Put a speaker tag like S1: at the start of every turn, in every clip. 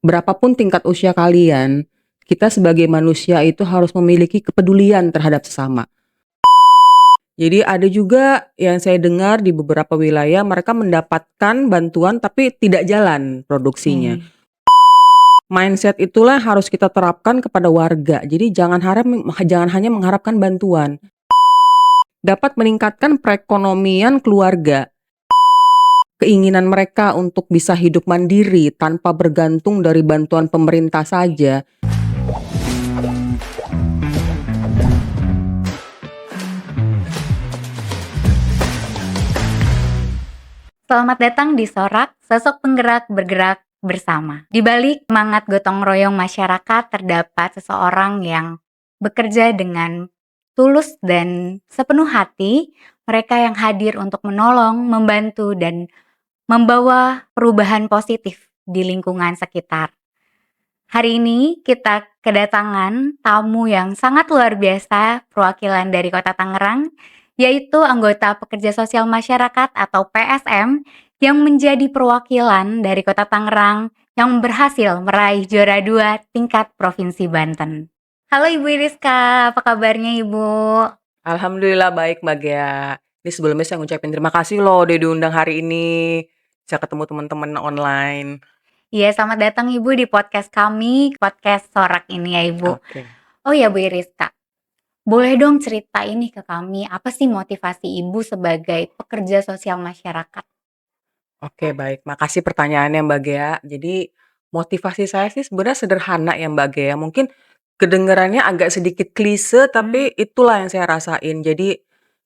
S1: berapapun tingkat usia kalian, kita sebagai manusia itu harus memiliki kepedulian terhadap sesama. Jadi ada juga yang saya dengar di beberapa wilayah mereka mendapatkan bantuan tapi tidak jalan produksinya.
S2: Oke.
S1: Mindset itulah yang harus kita terapkan kepada warga. Jadi jangan hanya mengharapkan bantuan. Dapat meningkatkan perekonomian keluarga. Keinginan mereka untuk bisa hidup mandiri tanpa bergantung dari bantuan pemerintah saja.
S2: Selamat datang di Sorak, sosok penggerak bergerak bersama. Di balik semangat gotong royong masyarakat terdapat seseorang yang bekerja dengan tulus dan sepenuh hati. Mereka yang hadir untuk menolong, membantu, dan membawa perubahan positif di lingkungan sekitar. Hari ini kita kedatangan tamu yang sangat luar biasa, perwakilan dari Kota Tangerang, yaitu anggota Pekerja Sosial Masyarakat atau PSM yang menjadi perwakilan dari Kota Tangerang yang berhasil meraih juara 2 tingkat Provinsi Banten. Halo Ibu Iriska, apa kabarnya Ibu?
S1: Alhamdulillah baik Mbak Gea. Ini sebelumnya saya ngucapin terima kasih loh udah diundang hari ini. Bisa ketemu teman-teman online.
S2: Iya, selamat datang Ibu di podcast kami, podcast Sorak ini ya Ibu.
S1: Oke.
S2: Oh ya Bu Iriska, boleh dong cerita ini ke kami, apa sih motivasi Ibu sebagai pekerja sosial masyarakat?
S1: Oke baik, makasih pertanyaannya Mbak Gea. Jadi motivasi saya sih sebenarnya sederhana ya Mbak Gea. Mungkin kedengarannya agak sedikit klise tapi itulah yang saya rasain. Jadi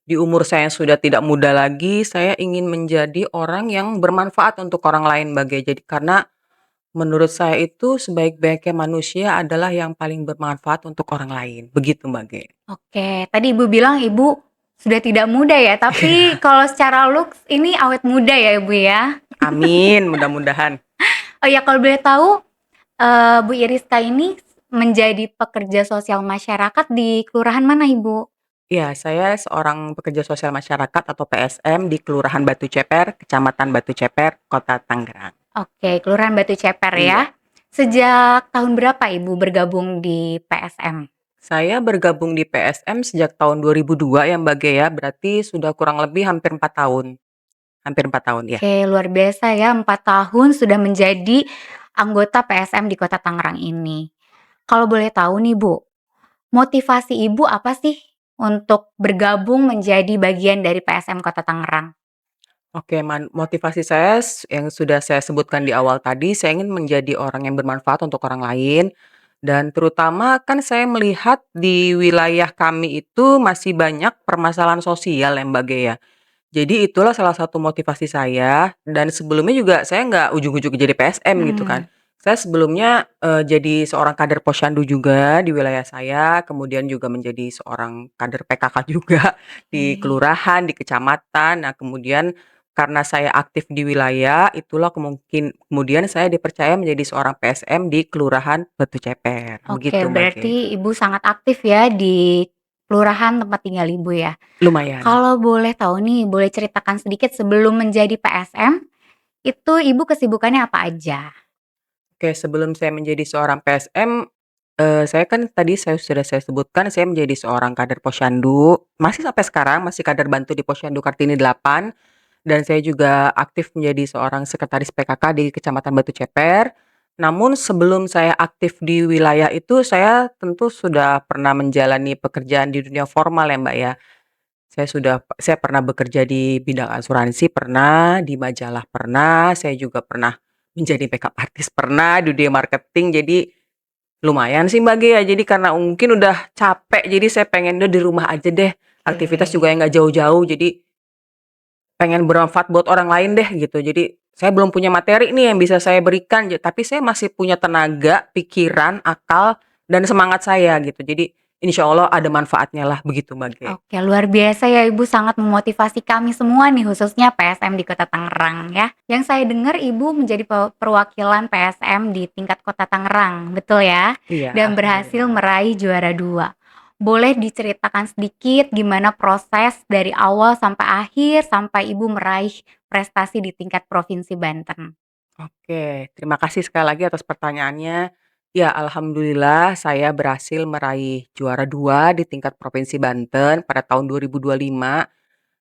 S1: di umur saya yang sudah tidak muda lagi, saya ingin menjadi orang yang bermanfaat untuk orang lain Mbak Gea. Jadi karena menurut saya itu sebaik-baiknya manusia adalah yang paling bermanfaat untuk orang lain. Begitu Mbak Gea.
S2: Oke, tadi Ibu bilang Ibu sudah tidak muda ya, tapi kalau secara looks ini awet muda ya Ibu ya?
S1: Amin, mudah-mudahan.
S2: Oh ya, kalau boleh tahu, Bu Iriska ini menjadi pekerja sosial masyarakat di kelurahan mana Ibu?
S1: Ya, saya seorang pekerja sosial masyarakat atau PSM di Kelurahan Batu Ceper, Kecamatan Batu Ceper, Kota Tangerang.
S2: Oke, Kelurahan Batu Ceper ya.
S1: Iya.
S2: Sejak tahun berapa Ibu bergabung di PSM?
S1: Saya bergabung di PSM sejak tahun 2002 ya Mbak Gea, berarti sudah kurang lebih hampir 4 tahun. Hampir 4 tahun, ya.
S2: Oke, luar biasa ya, 4 tahun sudah menjadi anggota PSM di Kota Tangerang ini. Kalau boleh tahu nih Bu, motivasi Ibu apa sih untuk bergabung menjadi bagian dari PSM Kota Tangerang?
S1: Oke, motivasi saya yang sudah saya sebutkan di awal tadi, saya ingin menjadi orang yang bermanfaat untuk orang lain, dan terutama kan saya melihat di wilayah kami itu masih banyak permasalahan sosial ya Mbak Gea. Jadi itulah salah satu motivasi saya, dan sebelumnya juga saya nggak ujug-ujug jadi PSM gitu kan.
S2: Mhm.
S1: Saya sebelumnya, jadi seorang kader Posyandu juga di wilayah saya, kemudian juga menjadi seorang kader PKK juga di
S2: Oke.
S1: kelurahan, di kecamatan. Nah kemudian karena saya aktif di wilayah, itulah kemudian saya dipercaya menjadi seorang PSM di Kelurahan Batu Ceper,
S2: Oke,
S1: begitu Mbak Ge.
S2: berarti Ibu sangat aktif ya di kelurahan tempat tinggal Ibu ya.
S1: Lumayan.
S2: Kalau boleh tahu nih, boleh ceritakan sedikit sebelum menjadi PSM, itu Ibu kesibukannya apa aja?
S1: Oke, sebelum saya menjadi seorang PSM, saya kan tadi sudah saya sebutkan saya menjadi seorang kader Posyandu, masih sampai sekarang masih kader bantu di Posyandu Kartini 8, dan saya juga aktif menjadi seorang sekretaris PKK di Kecamatan Batu Ceper. Namun sebelum saya aktif di wilayah itu, saya tentu sudah pernah menjalani pekerjaan di dunia formal ya, Mbak, ya. Saya pernah bekerja di bidang asuransi pernah, di majalah pernah, saya juga pernah menjadi makeup artist pernah, di dunia marketing. Jadi lumayan sih Mbak Gia, jadi karena mungkin udah capek, jadi saya pengen udah di rumah aja deh, aktivitas juga
S2: Oke.
S1: yang nggak jauh-jauh, jadi pengen bermanfaat buat orang lain deh gitu. Jadi saya belum punya materi nih yang bisa saya berikan, tapi saya masih punya tenaga, pikiran, akal, dan semangat saya gitu. Jadi insya Allah ada manfaatnya lah begitu Mbak Gia.
S2: Oke, luar biasa ya Ibu, sangat memotivasi kami semua nih, khususnya PSM di Kota Tangerang ya. Yang saya dengar Ibu menjadi perwakilan PSM di tingkat Kota Tangerang, betul ya?
S1: Iya,
S2: Dan berhasil
S1: alhamdulillah.
S2: meraih juara 2. Boleh diceritakan sedikit gimana proses dari awal sampai akhir sampai Ibu meraih prestasi di tingkat Provinsi Banten?
S1: Oke, terima kasih sekali lagi atas pertanyaannya. Ya, alhamdulillah saya berhasil meraih juara 2 di tingkat provinsi Banten pada tahun 2025.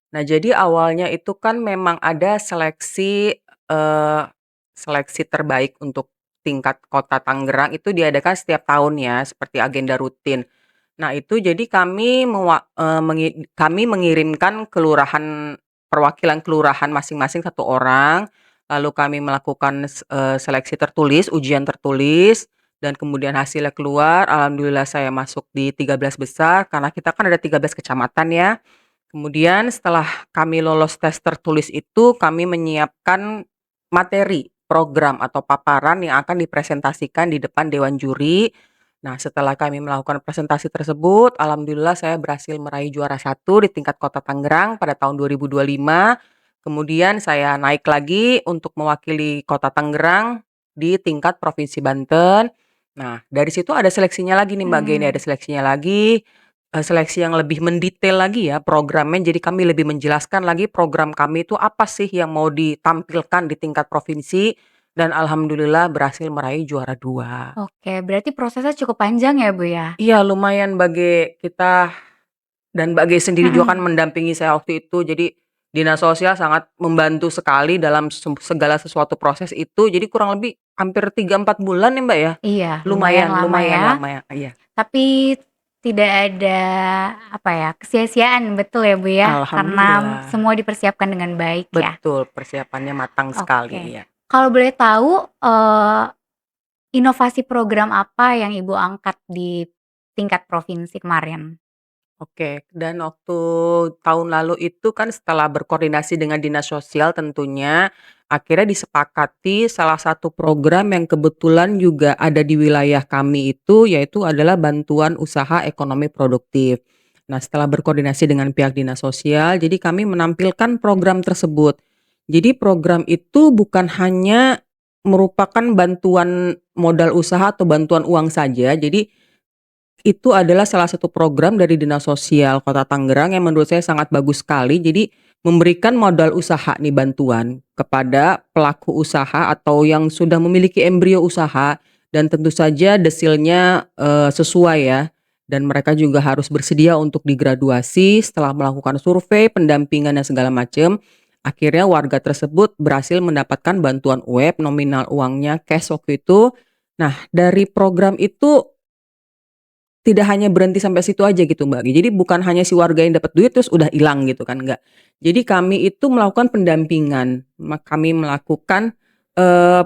S1: Nah, jadi awalnya itu kan memang ada seleksi terbaik untuk tingkat kota Tangerang itu diadakan setiap tahun ya, seperti agenda rutin. Nah, itu jadi kami mengirimkan perwakilan kelurahan masing-masing satu orang, lalu kami melakukan seleksi tertulis, ujian tertulis, dan kemudian hasilnya keluar, alhamdulillah saya masuk di 13 besar, karena kita kan ada 13 kecamatan ya. Kemudian setelah kami lolos tes tertulis itu, kami menyiapkan materi, program atau paparan yang akan dipresentasikan di depan dewan juri. Nah, setelah kami melakukan presentasi tersebut, alhamdulillah saya berhasil meraih juara 1 di tingkat Kota Tangerang pada tahun 2025. Kemudian saya naik lagi untuk mewakili Kota Tangerang di tingkat Provinsi Banten. Nah, dari situ ada seleksinya lagi nih Mbak Geni, ada
S2: Mmm.
S1: seleksinya lagi. Seleksi yang lebih mendetail lagi ya programnya, jadi kami lebih menjelaskan lagi program kami itu apa sih yang mau ditampilkan di tingkat provinsi, dan alhamdulillah berhasil meraih juara 2.
S2: Oke, berarti prosesnya cukup panjang ya, Bu, ya?
S1: Iya lumayan bagi kita dan Mbak G sendiri juga kan
S2: Mhm.
S1: mendampingi saya waktu itu, jadi dinas sosial sangat membantu sekali dalam segala sesuatu proses itu, jadi kurang lebih hampir 3 4 bulan ya Mbak ya?
S2: Iya, lumayan
S1: Lumayan
S2: lama
S1: lumayan
S2: ya,
S1: lama ya, iya.
S2: tapi tidak ada, apa ya, kesia-siaan, betul ya, Bu, ya? Karena
S1: Alhamdulillah.
S2: semua dipersiapkan dengan baik ya?
S1: Betul, persiapannya matang sekali,
S2: Oke.
S1: iya.
S2: Kalau boleh tahu, inovasi program apa yang Ibu angkat di tingkat provinsi kemarin?
S1: Oke, dan waktu tahun lalu itu kan setelah berkoordinasi dengan dinas sosial tentunya, akhirnya disepakati salah satu program yang kebetulan juga ada di wilayah kami itu, yaitu adalah bantuan usaha ekonomi produktif. Nah, setelah berkoordinasi dengan pihak dinas sosial, jadi kami menampilkan program tersebut. Jadi program itu bukan hanya merupakan bantuan modal usaha atau bantuan uang saja, jadi itu adalah salah satu program dari Dinas Sosial Kota Tangerang yang menurut saya sangat bagus sekali. Jadi memberikan modal usaha nih bantuan kepada pelaku usaha atau yang sudah memiliki embrio usaha dan tentu saja desilnya, sesuai ya, dan mereka juga harus bersedia untuk digraduasi setelah melakukan survei, pendampingan dan segala macam. Akhirnya warga tersebut berhasil mendapatkan bantuan UEP nominal uangnya cash waktu itu. Nah, dari program itu tidak hanya berhenti sampai situ aja gitu Mbak, jadi bukan hanya si warga yang dapat duit terus udah hilang gitu kan, enggak. Jadi kami itu melakukan pendampingan, kami melakukan, eee,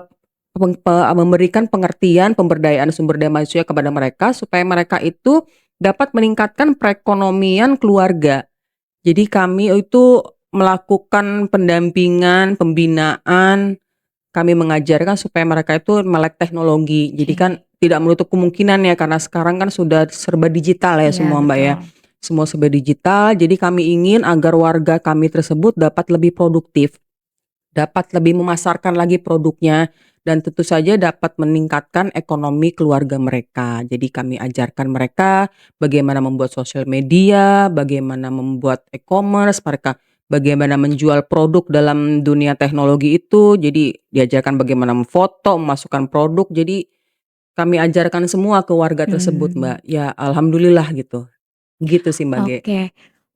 S1: memberikan pengertian, pemberdayaan sumber daya manusia kepada mereka supaya mereka itu dapat meningkatkan perekonomian keluarga. Jadi kami itu melakukan pendampingan, pembinaan, kami mengajarkan supaya mereka itu melek teknologi. Jadi kan
S2: Oke.
S1: tidak menutup kemungkinan ya karena sekarang kan sudah serba digital ya
S2: Iya,
S1: semua Mbak ya.
S2: betul.
S1: Semua serba digital, jadi kami ingin agar warga kami tersebut dapat lebih produktif, dapat lebih memasarkan lagi produknya, dan tentu saja dapat meningkatkan ekonomi keluarga mereka. Jadi kami ajarkan mereka bagaimana membuat sosial media, bagaimana membuat e-commerce, mereka bagaimana menjual produk dalam dunia teknologi itu. Jadi diajarkan bagaimana memfoto, memasukkan produk. Jadi kami ajarkan semua ke warga tersebut,
S2: Mmm.
S1: Mbak. Ya alhamdulillah gitu. Gitu sih Mbak Ge.
S2: Oke.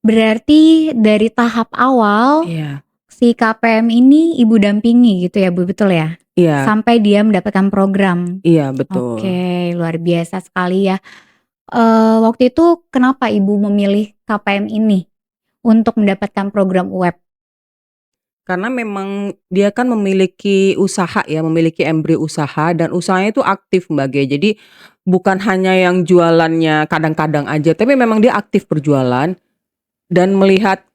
S2: Berarti dari tahap awal,
S1: Iya,
S2: si KPM ini Ibu dampingi gitu ya, Bu, betul ya?
S1: iya,
S2: Sampai dia mendapatkan program.
S1: iya betul.
S2: Oke, luar biasa sekali ya. Waktu itu kenapa Ibu memilih KPM ini untuk mendapatkan program UEP?
S1: Karena memang dia kan memiliki usaha ya, memiliki embrio usaha dan usahanya itu aktif Mbak Ge. Jadi bukan hanya yang jualannya kadang-kadang aja, tapi memang dia aktif berjualan dan melihat,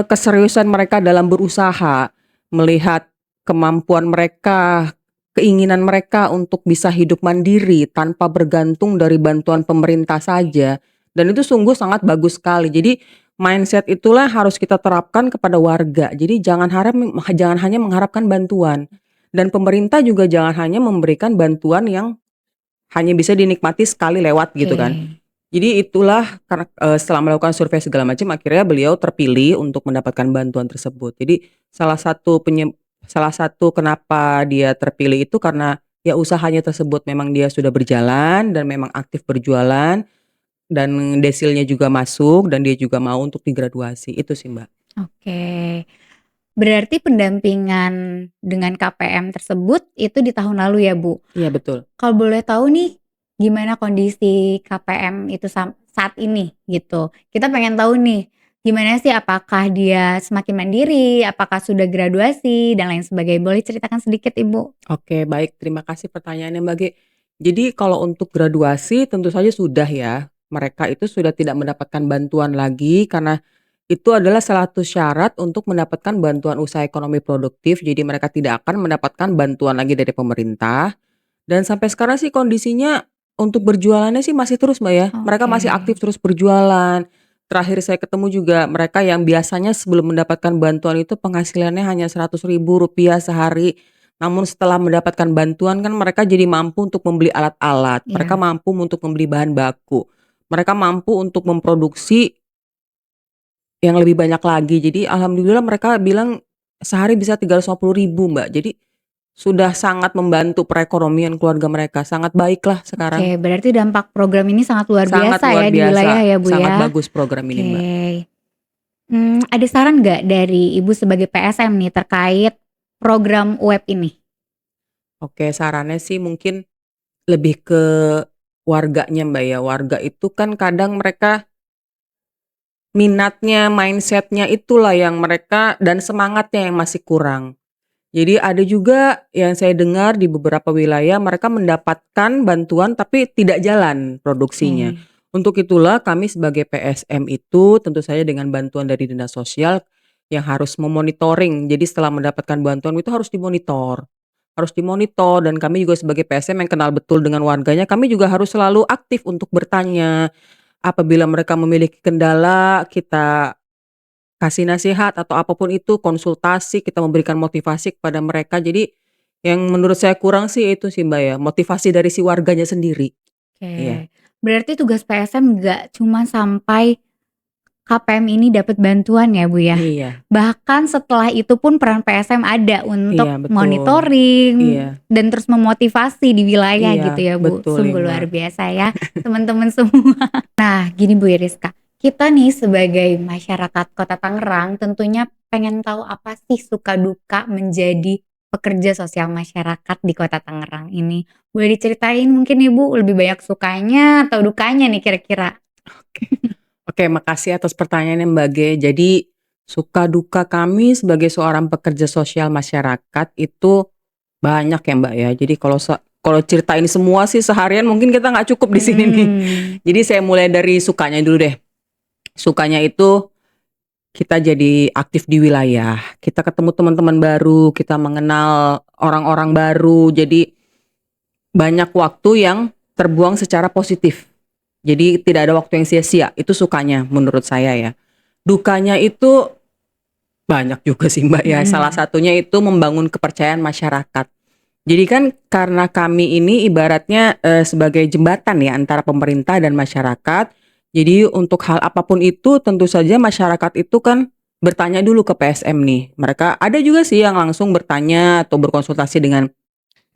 S1: keseriusan mereka dalam berusaha, melihat kemampuan mereka, keinginan mereka untuk bisa hidup mandiri tanpa bergantung dari bantuan pemerintah saja, dan itu sungguh sangat bagus sekali. Jadi mindset itulah harus kita terapkan kepada warga. Jadi jangan hanya mengharapkan bantuan, dan pemerintah juga jangan hanya memberikan bantuan yang hanya bisa dinikmati sekali lewat gitu
S2: Oke.
S1: kan. Jadi itulah karena, setelah melakukan survei segala macam akhirnya beliau terpilih untuk mendapatkan bantuan tersebut. Jadi salah satu salah satu kenapa dia terpilih itu karena ya usahanya tersebut memang dia sudah berjalan dan memang aktif berjualan dan desilnya juga masuk dan dia juga mau untuk digraduasi, itu sih, Mbak.
S2: Oke. Berarti pendampingan dengan KPM tersebut itu di tahun lalu ya, Bu?
S1: Iya betul.
S2: Kalau boleh tahu nih, gimana kondisi KPM itu saat ini gitu? Kita pengen tahu nih, gimana sih apakah dia semakin mandiri, apakah sudah graduasi dan lain sebagainya. Boleh ceritakan sedikit, Ibu?
S1: Oke, baik, terima kasih pertanyaannya, Mbak Ge. Jadi kalau untuk graduasi tentu saja sudah ya, mereka itu sudah tidak mendapatkan bantuan lagi karena itu adalah salah satu syarat untuk mendapatkan bantuan usaha ekonomi produktif, jadi mereka tidak akan mendapatkan bantuan lagi dari pemerintah. Dan sampai sekarang sih kondisinya untuk berjualannya sih masih terus, Mbak, ya. Mereka
S2: Oke,
S1: masih aktif terus berjualan. Terakhir saya ketemu juga mereka yang biasanya sebelum mendapatkan bantuan itu penghasilannya hanya Rp100.000 sehari. Namun setelah mendapatkan bantuan kan mereka jadi mampu untuk membeli alat-alat, mereka
S2: iya.
S1: mampu untuk membeli bahan baku, mereka mampu untuk memproduksi yang lebih banyak lagi. Jadi alhamdulillah mereka bilang sehari bisa 350.000, Mbak. Jadi sudah sangat membantu perekonomian keluarga mereka, sangat baiklah sekarang.
S2: Oke, berarti dampak program ini sangat luar
S1: Sangat
S2: biasa
S1: luar
S2: ya di wilayah
S1: biasa,
S2: ya, Bu,
S1: sangat
S2: ya?
S1: bagus program ini, Mbak.
S2: Oke. Ada saran nggak dari Ibu sebagai PSM nih terkait program UEP ini?
S1: Oke, sarannya sih mungkin lebih ke warganya, Mbak, ya. Warga itu kan kadang mereka minatnya, mindset-nya itulah yang mereka dan semangatnya yang masih kurang. Jadi ada juga yang saya dengar di beberapa wilayah mereka mendapatkan bantuan tapi tidak jalan produksinya.
S2: Oke.
S1: Untuk itulah kami sebagai PSM itu tentu saja dengan bantuan dari dinas sosial yang harus memonitoring. Jadi setelah mendapatkan bantuan itu harus dimonitor. Harus dimonitor dan kami juga sebagai PSM yang kenal betul dengan warganya, kami juga harus selalu aktif untuk bertanya. Apabila mereka memiliki kendala, kita kasih nasihat atau apapun itu, konsultasi, kita memberikan motivasi kepada mereka. Jadi yang menurut saya kurang sih itu sih, Mbak, ya, motivasi dari si warganya sendiri. Iya.
S2: Oke, berarti tugas PSM nggak cuma sampai KPM ini dapat bantuan ya, Bu, ya?
S1: Iya
S2: Bahkan setelah itu pun peran PSM ada
S1: iya
S2: untuk
S1: betul.
S2: monitoring
S1: Iya
S2: dan terus memotivasi di wilayah
S1: iya,
S2: gitu ya, Bu.
S1: betul nih,
S2: Sungguh luar
S1: Mbak.
S2: biasa ya teman-teman semua. Nah, gini Bu Iriska, kita nih sebagai masyarakat Kota Tangerang tentunya pengen tahu apa sih suka duka menjadi pekerja sosial masyarakat di Kota Tangerang ini. Boleh diceritain mungkin Ibu lebih banyak sukanya atau dukanya nih kira-kira?
S1: Oke. Oke, makasih atas pertanyaannya, Mbak Ge. Jadi, suka duka kami sebagai seorang pekerja sosial masyarakat itu banyak ya, Mbak, ya. Jadi kalau ceritain semua sih seharian mungkin kita nggak cukup di sini nih.
S2: Mhm.
S1: Jadi saya mulai dari sukanya dulu deh. Sukanya itu kita jadi aktif di wilayah, kita ketemu teman-teman baru, kita mengenal orang-orang baru, jadi banyak waktu yang terbuang secara positif. Jadi tidak ada waktu yang sia-sia, itu sukanya menurut saya ya. Dukanya itu banyak juga sih, Mbak, ya, salah
S2: Mhm.
S1: satunya itu membangun kepercayaan masyarakat. Jadi kan karena kami ini ibaratnya, sebagai jembatan ya antara pemerintah dan masyarakat. Jadi untuk hal apapun itu tentu saja masyarakat itu kan bertanya dulu ke PSM nih. Mereka ada juga sih yang langsung bertanya atau berkonsultasi dengan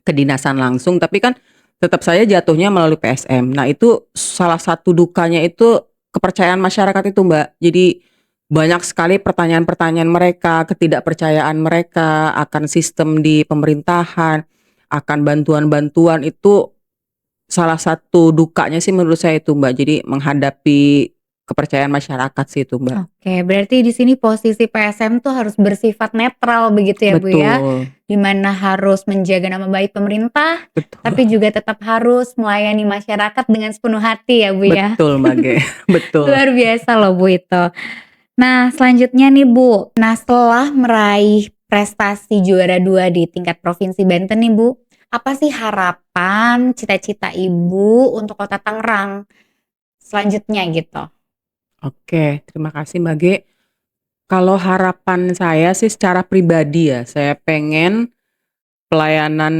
S1: kedinasan langsung, tapi kan tetap saja jatuhnya melalui PSM. Nah itu salah satu dukanya itu kepercayaan masyarakat itu, Mbak. Jadi banyak sekali pertanyaan-pertanyaan mereka, ketidakpercayaan mereka akan sistem di pemerintahan, akan bantuan-bantuan itu salah satu dukanya sih menurut saya itu, Mbak. Jadi menghadapi kepercayaan masyarakat sih itu, Mbak.
S2: Oke, berarti di sini posisi PSM tuh harus bersifat netral begitu ya, Bu, ya?
S1: Betul,
S2: Di mana harus menjaga nama baik pemerintah,
S1: betul,
S2: tapi juga tetap harus melayani masyarakat dengan sepenuh hati ya, Bu, ya?
S1: betul, Mbak Ge, betul.
S2: Luar biasa loh, Bu, itu. Nah, selanjutnya nih, Bu. Nah, setelah meraih prestasi juara 2 di tingkat Provinsi Banten nih, Bu, apa sih harapan, cita-cita Ibu untuk Kota Tangerang selanjutnya gitu?
S1: Oke, terima kasih, Mbak Ge. Kalau harapan saya sih secara pribadi ya, saya pengen pelayanan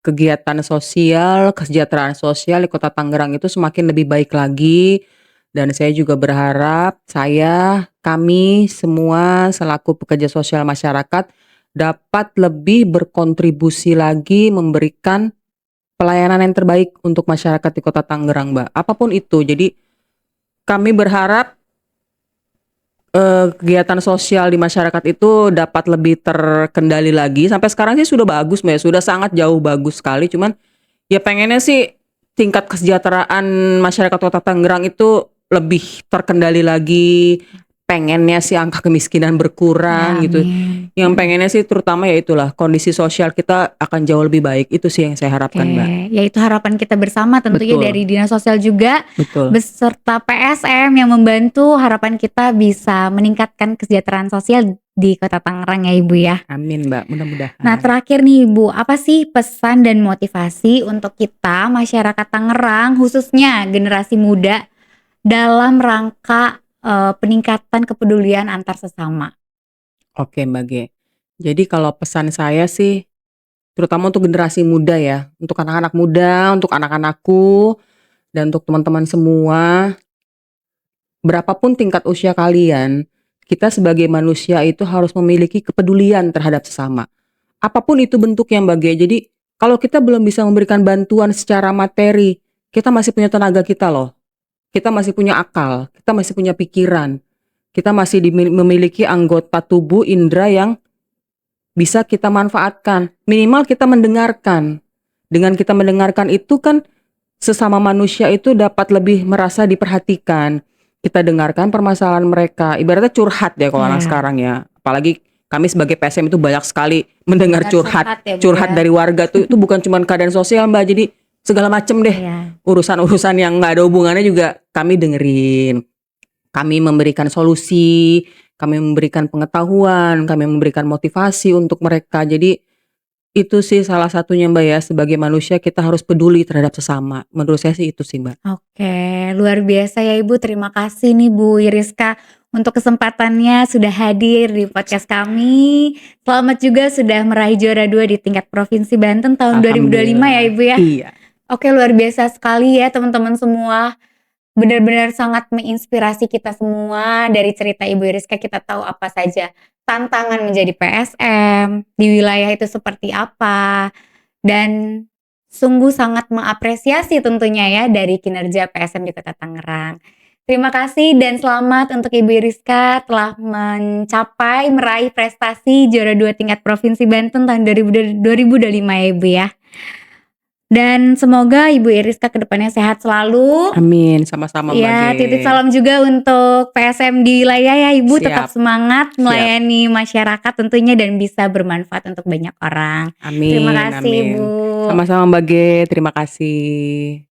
S1: kegiatan sosial, kesejahteraan sosial di Kota Tangerang itu semakin lebih baik lagi. Dan saya juga berharap kami semua selaku pekerja sosial masyarakat dapat lebih berkontribusi lagi memberikan pelayanan yang terbaik untuk masyarakat di Kota Tangerang, Mbak. Apapun itu. Jadi kami berharap kegiatan sosial di masyarakat itu dapat lebih terkendali lagi. Sampai sekarang sih sudah bagus, Mbak. Sudah sangat jauh bagus sekali. Cuman ya pengennya sih tingkat kesejahteraan masyarakat Kota Tangerang itu lebih terkendali lagi. Pengennya sih angka kemiskinan berkurang gitu.
S2: Amin.
S1: Yang pengennya sih terutama ya itulah kondisi sosial kita akan jauh lebih baik. Itu sih yang saya harapkan, Mbak.
S2: Ya itu harapan kita bersama tentunya
S1: Betul,
S2: dari Dinas Sosial juga
S1: betul.
S2: beserta PSM yang membantu, harapan kita bisa meningkatkan kesejahteraan sosial di Kota Tangerang ya Ibu ya.
S1: Amin, Mbak.
S2: Nah,
S1: Mudah-mudahan.
S2: terakhir nih Ibu, apa sih pesan dan motivasi untuk kita masyarakat Tangerang khususnya generasi muda dalam rangka peningkatan kepedulian antar sesama?
S1: Oke, Mbak G. Jadi kalau pesan saya sih terutama untuk generasi muda ya, untuk anak-anak muda, untuk anak-anakku, dan untuk teman-teman semua, berapapun tingkat usia kalian, kita sebagai manusia itu harus memiliki kepedulian terhadap sesama. Apapun itu bentuknya, Mbak G. Jadi kalau kita belum bisa memberikan bantuan secara materi, kita masih punya tenaga kita loh. Kita masih punya akal, kita masih punya pikiran, kita masih memiliki anggota tubuh indera yang bisa kita manfaatkan. Minimal kita mendengarkan. Dengan kita mendengarkan itu kan sesama manusia itu dapat lebih merasa diperhatikan. Kita dengarkan permasalahan mereka. Ibaratnya curhat ya kalau anak
S2: Ya,
S1: sekarang ya. Apalagi kami sebagai PSM itu banyak sekali mendengar
S2: dengar
S1: curhat.
S2: curhat ya Bu
S1: Curhat
S2: ya.
S1: dari warga tuh itu bukan cuma keadaan sosial, Mbak. Jadi segala macem deh.
S2: Iya.
S1: Urusan-urusan yang nggak ada hubungannya juga kami dengerin. Kami memberikan solusi, kami memberikan pengetahuan, kami memberikan motivasi untuk mereka. Jadi itu sih salah satunya, Mbak, ya, sebagai manusia kita harus peduli terhadap sesama. Menurut saya sih itu sih, Mbak.
S2: Oke, luar biasa ya Ibu. Terima kasih nih Bu Iriska untuk kesempatannya sudah hadir di podcast kami. Selamat juga sudah meraih juara 2 di tingkat Provinsi Banten tahun 2025 ya
S1: Alhamdulillah.
S2: Ibu ya.
S1: Iya.
S2: Oke, luar biasa sekali ya teman-teman semua. Benar-benar sangat menginspirasi kita semua. Dari cerita Ibu Iriska kita tahu apa saja tantangan menjadi PSM, di wilayah itu seperti apa, dan sungguh sangat mengapresiasi tentunya ya dari kinerja PSM di Kota Tangerang. Terima kasih dan selamat untuk Ibu Iriska telah meraih prestasi juara 2 tingkat Provinsi Banten tahun 2025 ya Ibu ya. Dan semoga Ibu Iriska kedepannya sehat selalu.
S1: Amin, sama-sama, Mbak
S2: Ya,
S1: Ge.
S2: titip salam juga untuk PSM di wilayah ya Ibu. Tetap
S1: Siap,
S2: semangat
S1: siap.
S2: melayani masyarakat tentunya dan bisa bermanfaat untuk banyak orang. Terima
S1: Amin,
S2: kasih
S1: amin.
S2: Ibu.
S1: Sama-sama, Mbak Ge. Terima kasih.